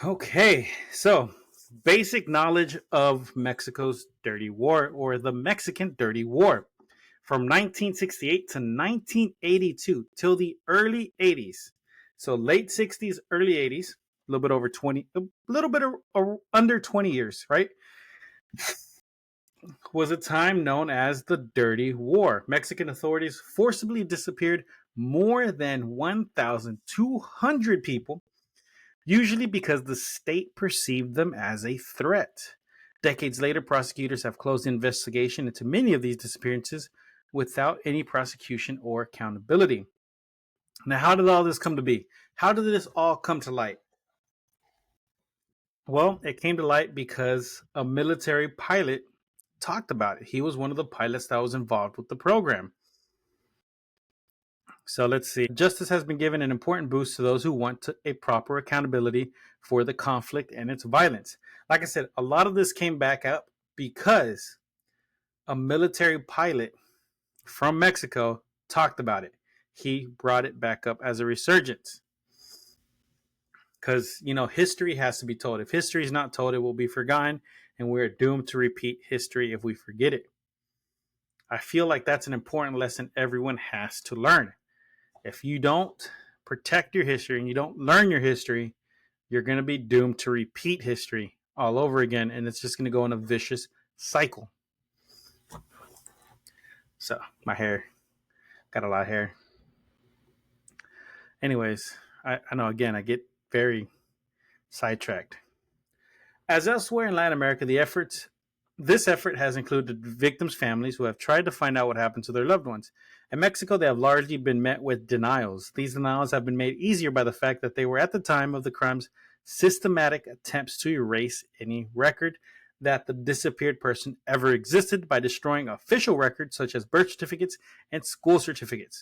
Okay, so basic knowledge of Mexico's Dirty War or the Mexican Dirty War from 1968 to 1982 till the early 80s. So late 60s, early 80s, a little bit over 20, a little bit under 20 years, right? Was a time known as the Dirty War. Mexican authorities forcibly disappeared more than 1,200 people, usually because the state perceived them as a threat. Decades later, prosecutors have closed the investigation into many of these disappearances without any prosecution or accountability. Now, how did all this come to be? How did this all come to light? Well, it came to light because a military pilot talked about it. He was one of the pilots that was involved with the program. So let's see. Justice has been given an important boost to those who want a proper accountability for the conflict and its violence. Like I said, a lot of this came back up because a military pilot from Mexico talked about it. He brought it back up as a resurgence because, history has to be told. If history is not told, it will be forgotten, and we're doomed to repeat history if we forget it. I feel like that's an important lesson everyone has to learn. If you don't protect your history and you don't learn your history, you're going to be doomed to repeat history all over again, and it's just going to go in a vicious cycle. So, my hair, got a lot of hair. Anyways, I know, again, I get very sidetracked. As elsewhere in Latin America, this effort has included victims' families who have tried to find out what happened to their loved ones. In Mexico, they have largely been met with denials. These denials have been made easier by the fact that they were at the time of the crimes systematic attempts to erase any record that the disappeared person ever existed by destroying official records such as birth certificates and school certificates.